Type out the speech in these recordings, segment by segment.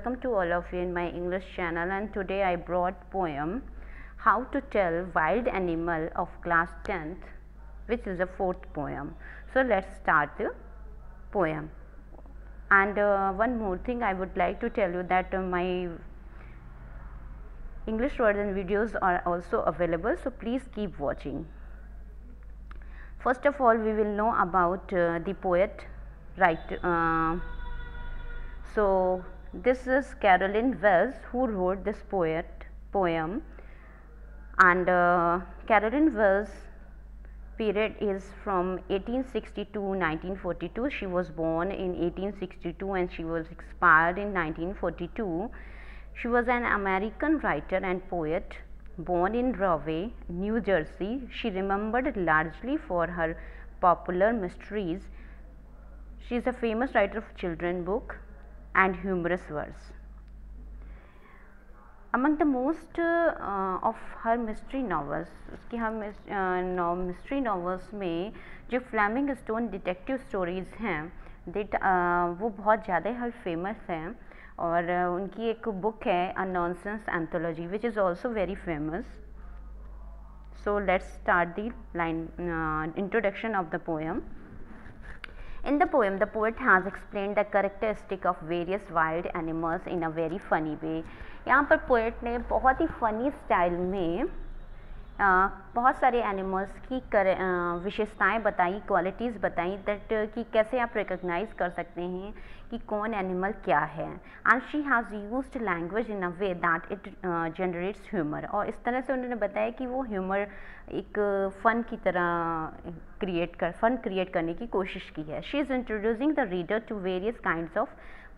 welcome to all of you in my English channel, and today I brought poem How to Tell Wild Animal of class 10th, which is the fourth poem. So let's start the poem. And one more thing I would like to tell you that my English version videos are also available, so please keep watching. First of all, we will know about the poet, right? So this is Carolyn Wells who wrote this poem, and Carolyn Wells period is from 1860 to 1942. She was born in 1862 and she was expired in 1942. She was an American writer and poet born in Rahway, New Jersey. She remembered largely for her popular mysteries. She is a famous writer of children's book and humorous verse. Among the most of her mystery novels, उसकी हम mystery novels में जो Fleming stone detective stories हैं वो बहुत ज़्यादा ही famous हैं, और उनकी एक बुक है a nonsense anthology which is also very famous. So let's start the introduction of the poem. In the poem, the poet has explained the characteristic of various wild animals in a very funny way. यहाँ पर poet ने बहुत ही funny style में बहुत सारे animals की विशेषताएं बताई, क्वालिटीज़ बताई, दैट कि कैसे आप रिकग्नाइज कर सकते हैं कि कौन एनिमल क्या है. And she has used language in a way that it generates humour. और इस तरह से उन्होंने बताया कि वो ह्यूमर एक फ़न की तरह फ़न क्रिएट करने की कोशिश की है. She is introducing the reader to various kinds of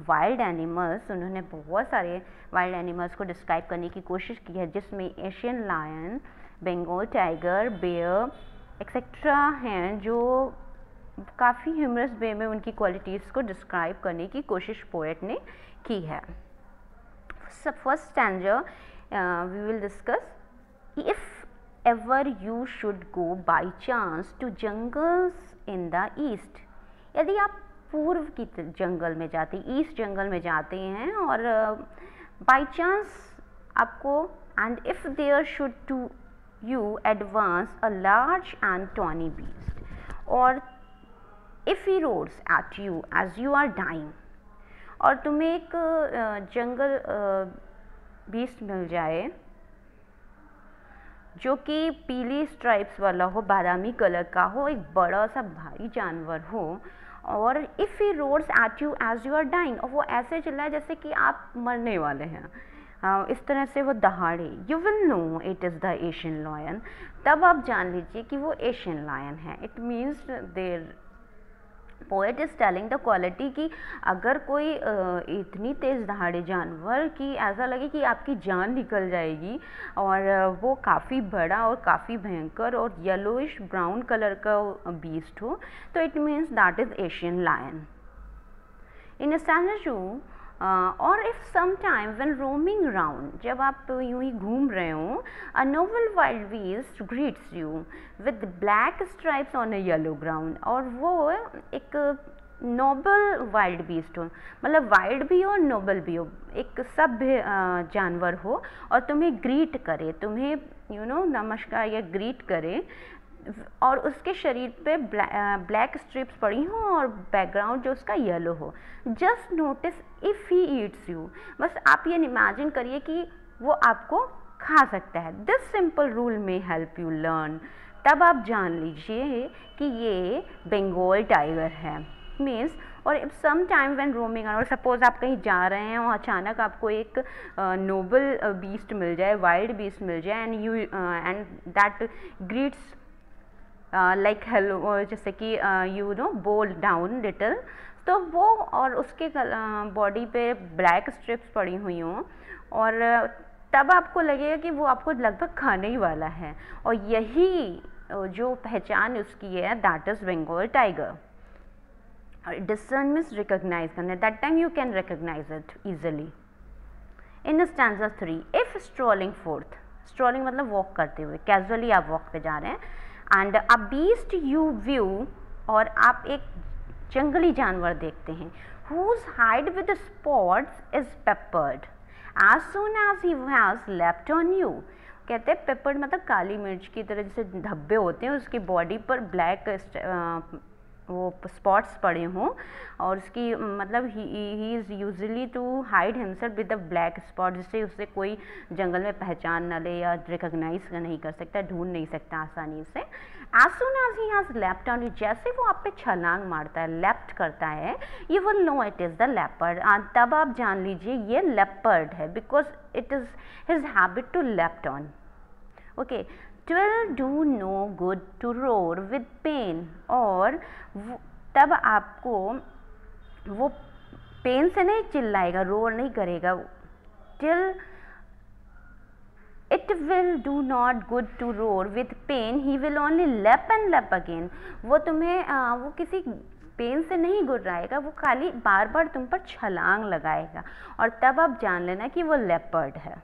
wild animals. उन्होंने बहुत सारे वाइल्ड एनिमल्स को डिस्क्राइब करने की कोशिश की है, जिसमें Asian lion, Bengal tiger, bear etcetera हैं, जो काफ़ी ह्यूमरस वे में उनकी क्वालिटीज़ को डिस्क्राइब करने की कोशिश पोएट ने की है. First stanza we will discuss. If ever you should go by chance to jungles in the east. यदि आप पूर्व की जंगल में जाते, ईस्ट जंगल में जाते हैं, और बाई चांस आपको, and if there should to you advance a large and tawny beast, or if he roars at you as you are dying, और तुम्हें एक जंगल बीस्ट मिल जाए जो कि पीली स्ट्राइप्स वाला हो, बादामी कलर का हो, एक बड़ा सा भारी जानवर हो, और if he roars at you as you are dying, और वो ऐसे चिल्लाए जैसे कि आप मरने वाले हैं, इस तरह से वो दहाड़े. You will know it is the Asian lion. तब आप जान लीजिए कि वो एशियन लायन है. It means there poet is telling the quality कि अगर कोई इतनी तेज़ दहाड़े जानवर कि ऐसा लगे कि आपकी जान निकल जाएगी, और वो काफ़ी बड़ा और काफ़ी भयंकर और येलोइश ब्राउन कलर का बीस्ट हो, तो it means that is Asian lion. In stanza 2, और if some time when roaming round, जब आप यूं ही घूम रहे हो, a noble wild beast greets you with black stripes on a yellow ground. और वो एक नोबल वाइल्ड बीस्ट हो, मतलब वाइल्ड भी हो और नोबल भी हो, एक सभ्य जानवर हो, और तुम्हें ग्रीट करे, तुम्हें नमस्कार या ग्रीट करे, और उसके शरीर पे ब्लैक स्ट्रिप्स पड़ी हों और बैकग्राउंड जो उसका येलो हो. Just notice if he eats you. बस आप ये इमेजिन करिए कि वो आपको खा सकता है. This simple rule may help you learn. तब आप जान लीजिए कि ये बंगाल टाइगर है. मीन्स, और if some time when roaming, और सपोज आप कहीं जा रहे हैं और अचानक आपको एक नोबल बीस्ट मिल जाए, वाइल्ड बीस्ट मिल जाए, and that greets like hello, जैसे कि यू नो बोल डाउन लिटिल, तो वो, और उसके बॉडी पे ब्लैक स्ट्रिप्स पड़ी हुई हों, और तब आपको लगेगा कि वो आपको लगभग खाने ही वाला है. और यही जो पहचान उसकी है, that is Bengal tiger. Discern means recognise करना. That time you can recognise it easily. In stanza 3, if strolling forth. Strolling मतलब वॉक करते हुए, कैजुअली आप वॉक पे जा रहे हैं, and a beast you view, और आप एक जंगली जानवर देखते हैं, whose hide with the spots is peppered as soon as he has leapt on you। कहते हैं पेपर्ड मतलब काली मिर्च की तरह, जैसे धब्बे होते हैं उसकी बॉडी पर ब्लैक वो स्पॉट्स पड़े हों, और उसकी मतलब he is usually to hide himself with the black spot, जिससे उसे कोई जंगल में पहचान न ले या रिकॉग्नाइज नहीं कर सकता, ढूंढ नहीं सकता आसानी से। As soon as he has left on you, जैसे वो आप पे छलांग मारता है, लेफ्ट करता है, you will know it is the leopard, तब आप जान लीजिए ये लेपर्ड है, because it is his habit to left on. Okay, Twill do no good to roar with pain, और तब आपको वो पेन से नहीं चिल्लाएगा, रोर नहीं करेगा। Till it will do not good to roar with pain, he will only lap and lap again। वो तुम्हें वो किसी पेन से नहीं गुर्राएगा, वो खाली बार बार तुम पर छलांग लगाएगा, और तब आप जान लेना कि वो लेपर्ड है।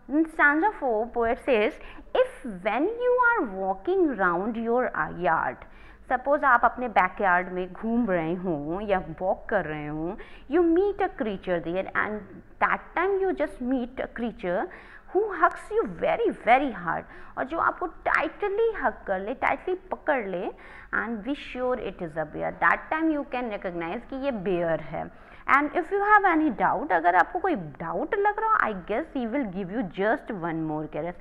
In stanza 4, poet says, if when you are walking round your yard, suppose आप अपने बैकयार्ड में घूम रहे हों या वॉक कर रहे हों, you meet a creature there and that time you just meet a creature who hugs you very very hard, और जो आपको टाइटली हग कर ले, टाइटली पकड़ ले, and be sure it is a bear, that time you can recognise कि ये bear है। And if you have any doubt, अगर आपको कोई डाउट लग रहा हो, I guess he will give you just one more caress,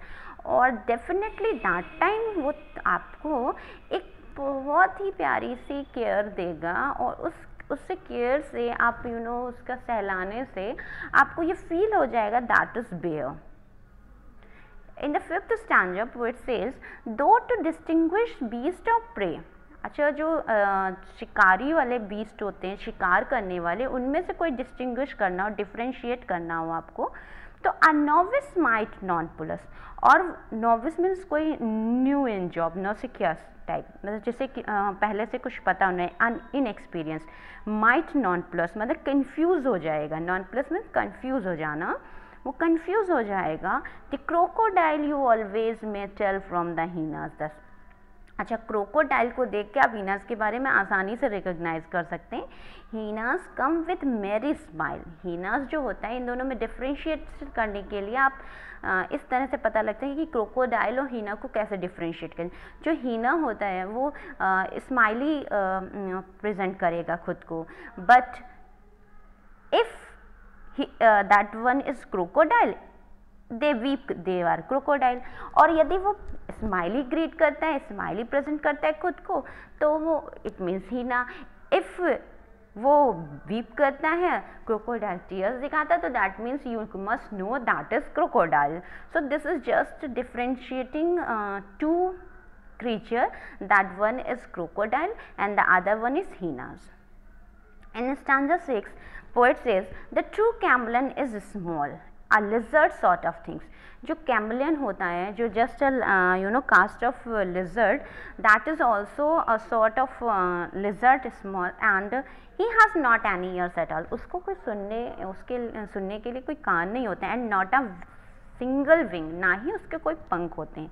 और डेफिनेटली दैट टाइम वो आपको एक बहुत ही प्यारी सी केयर देगा, और उससे केयर से आप उसका सहलाने से आपको ये फील हो जाएगा that is bear. In the 5th stanza poet says, do to distinguish beast of prey, अच्छा जो शिकारी वाले बीस्ट होते हैं, शिकार करने वाले, उनमें से कोई डिस्टिंग्विश करना हो, डिफ्रेंशिएट करना हो आपको, तो अ नोविस माइट नॉन पुलस, और नोविस मीन्स कोई न्यू इन जॉब, नौसिखियास टाइप, मतलब जैसे कि पहले से कुछ पता होना है, इनएक्सपीरियंस, माइट नॉन प्लस मतलब कन्फ्यूज़ हो जाएगा, नॉन प्लस मीन्स कन्फ्यूज़ हो जाना, वो कन्फ्यूज़ हो जाएगा। The crocodile you always may tell from the hyenas, दस, अच्छा क्रोकोडाइल को देख के आप हीनास के बारे में आसानी से रिकॉग्नाइज कर सकते हैं। हीनास कम विथ मेरी स्माइल, हीनास जो होता है, इन दोनों में डिफ्रेंशिएट करने के लिए आप इस तरह से पता लगता है कि क्रोकोडाइल और हीना को कैसे डिफ्रेंशिएट करें। जो हीना होता है वो स्माइली प्रेजेंट करेगा खुद को, but if that one is crocodile, they weep, they are crocodile, और यदि वो स्माइली ग्रीट करता है, स्माइली प्रेजेंट करता है खुद को, तो वो इट मीन्स हीना। इफ वो वीप करता है, क्रोकोडाइल टीयर्स दिखाता है, तो that means you must know that is crocodile. So this is just differentiating to creature, that one is crocodile and the other one is hyenas. In stanza 6, poet says, the true chameleon is small, a lizard sort of things. जो chameleon होता है, जो just cast of lizard, that is also a sort of lizard small, and he has not any ears at all, उसको कोई सुनने के लिए कोई कान नहीं होता है, and not a single wing, ना ही उसके कोई पंख होते हैं।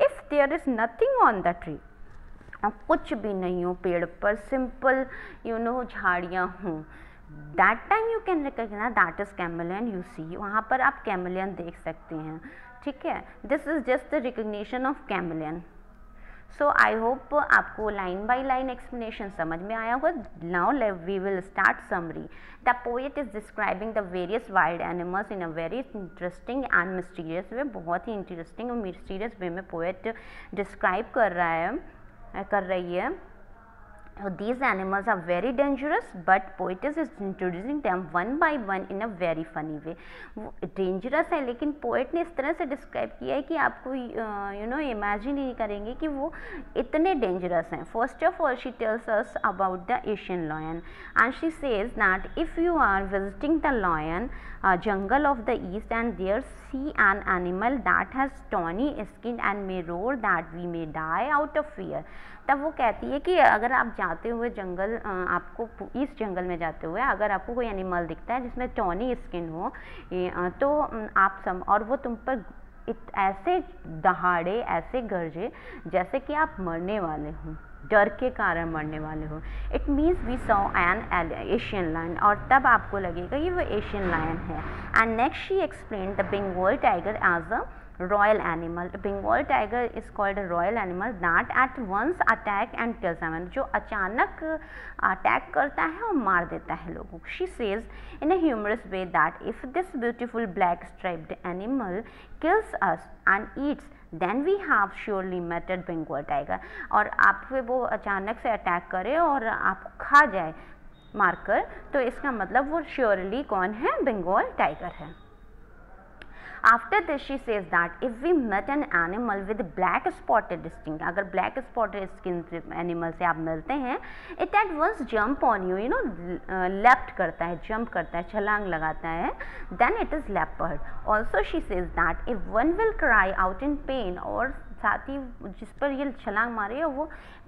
If there is nothing on the tree, और कुछ भी नहीं हो पेड़ पर, सिंपल झाड़ियाँ हों, that time you can recognise that is chameleon. You see, वहाँ पर आप कैमलियन देख सकते हैं, ठीक है। This is just the recognition of chameleon. So I hope आपको लाइन बाय लाइन एक्सप्लेनेशन समझ में आया होगा। Now we will start summary. The poet is describing the various wild animals in a very interesting and mysterious way. बहुत ही interesting और mysterious वे में poet describe कर रही है। These animals are very dangerous, but poetess is introducing them one by one in a very funny way. वो dangerous है, लेकिन poet ने इस तरह से describe किया है कि आपको imagine नहीं करेंगे कि वो इतने dangerous हैं। First of all, she tells us about the Asian lion, and she says that if you are visiting the lion jungle of the east and there see an animal that has tawny skin and may roar that we may die out of fear, तब वो कहती है कि अगर आप जाते हुए जंगल, आपको ईस्ट जंगल में जाते हुए अगर आपको कोई एनिमल दिखता है जिसमें टॉनी स्किन हो, तो आप और वो तुम पर ऐसे दहाड़े, ऐसे गरजे जैसे कि आप मरने वाले हों, डर के कारण मरने वाले हो। It means we saw an Asian lion, और तब आपको लगेगा कि वो एशियन लायन है। And next she explain the Bengal tiger as a royal animal. Bengal tiger is called a royal animal that at once attack and kills someone, जो अचानक attack करता है और मार देता है लोगों को। She says in a humorous way that if this beautiful black striped animal kills us and eats then we have surely met a Bengal tiger। और आप पे वो अचानक से अटैक करे और आपको खा जाए मारकर, तो इसका मतलब वो श्योरली कौन है? बंगाल टाइगर है। After this she says that if we met an animal with black spotted skin, अगर black spotted skin animal से आप मिलते हैं, it at once jump on you, leapt करता है, jump करता है, छलांग लगाता है, then it is leopard। Also she says that if one will cry out in pain, और साथ ही जिस पर ये छलांग मारी है वो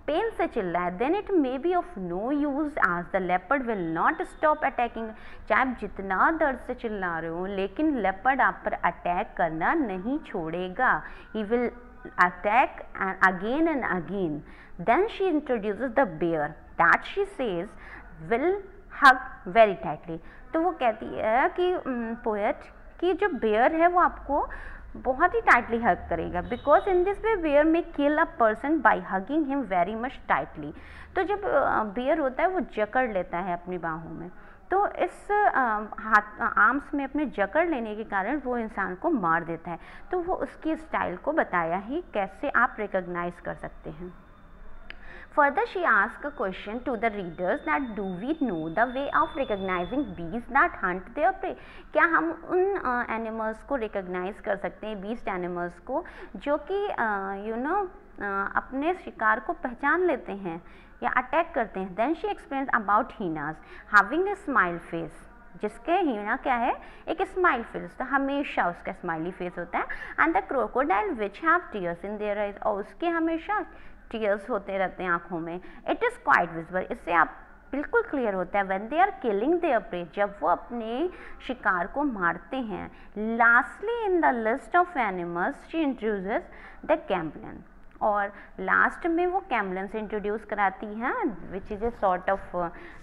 पेन से चिल्ला है, then it may be of no use as the leopard will not stop attacking. चाहे आप जितना दर्द से चिल्ला रहे हो, लेकिन लेपर्ड आप पर अटैक करना नहीं छोड़ेगा। He will attack again and again. Then she introduces the bear that she says will hug very tightly. तो वो कहती है कि पोएट कि जो बेयर है वो आपको बहुत ही टाइटली हग करेगा, because in this way bear may kill a person by hugging him very much tightly. तो जब बेयर होता है वो जकड़ लेता है अपनी बाहों में, तो इस हाथ आर्म्स में अपने जकड़ लेने के कारण वो इंसान को मार देता है। तो वो उसकी स्टाइल को बताया ही कैसे आप रिकॉग्नाइज कर सकते हैं। Further, she asked a question to the readers that do we know the way of recognizing beasts that hunt their prey? क्या हम उन एनिमल्स को रिकॉग्नाइज कर सकते हैं, बीस्ट एनिमल्स को, जो कि अपने शिकार को पहचान लेते हैं या अटैक करते हैं। Then she explains about hyenas having a smile face, जिसके हीना क्या है? एक स्माइल फेस, तो हमेशा उसका स्माइली फेस होता है। And the crocodile which have tears in their eyes, और उसके हमेशा टीयर्स होते रहते हैं आँखों में। इट इज़ क्वाइट विजिबल, इससे आप बिल्कुल क्लियर होता है। When they are killing their prey, जब वो अपने शिकार को मारते हैं। Lastly in the list of animals she introduces the chameleon, और लास्ट में वो कैमलियन से इंट्रोड्यूस कराती हैं, which is a sort of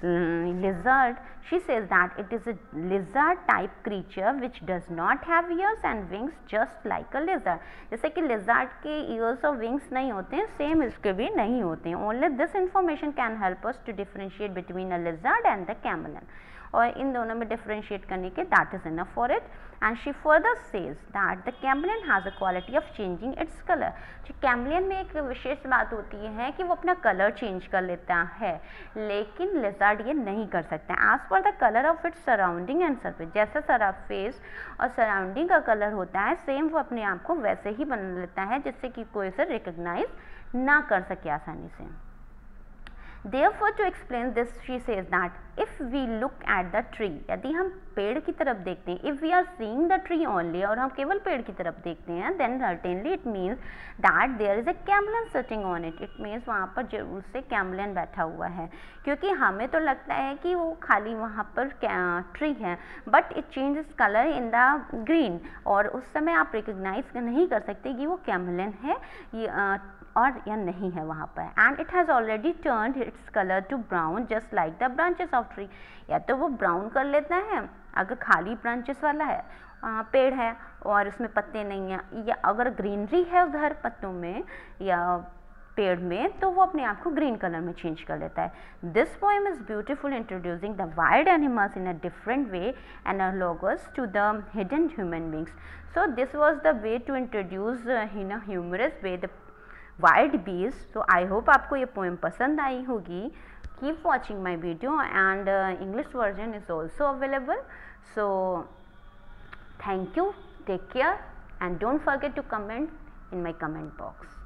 lizard. She says that it is a lizard type creature which does not have ears and wings just like a lizard. जैसे कि lizard के ईयर्स और विंग्स नहीं होते हैं, सेम इसके भी नहीं होते हैं। Only this information can help us to differentiate between a lizard and the chameleon, और इन दोनों में डिफरेंशिएट करने के that is enough for it. And she further says that the chameleon has a quality of changing its colour. जो chameleon में एक विशेष बात होती है कि वो अपना कलर चेंज कर लेता है, लेकिन लिजर्ड ये नहीं कर सकता। As per the colour of its surrounding and surface, जैसा सरफेस और सराउंडिंग का कलर होता है, सेम वो अपने आप को वैसे ही बना लेता है, जिससे कि कोई इसे रिकॉग्नाइज ना कर सके आसानी से। Therefore, to explain this, she says that if we look at the tree, यदि हम पेड़ की तरफ देखते हैं, if we are seeing the tree only, और हम केवल पेड़ की तरफ देखते हैं, then certainly it means that there is a cameleon sitting on it. It means वहाँ पर जरूर से कैमलियन बैठा हुआ है, क्योंकि हमें तो लगता है कि वो खाली वहाँ पर ट्री है, but it changes colour in the green, और उस समय आप रिकॉग्नाइज नहीं कर सकते कि वो कैमलियन है और या नहीं है वहाँ पर। And it has already turned its colour to brown just like the branches of tree, या तो वो ब्राउन कर लेता है अगर खाली ब्रांचेस वाला है पेड़ है और उसमें पत्ते नहीं हैं, या अगर ग्रीनरी है उधर पत्तों में या पेड़ में, तो वो अपने आप को ग्रीन कलर में चेंज कर लेता है। This poem is beautiful, introducing the wild animals in a different way analogous to the hidden human beings. So this was the way to introduce in a humorous way the wild beasts. So I hope आपको ये poem पसंद आई होगी। Keep watching my video and English version is also available. So thank you, take care and don't forget to comment in my comment box.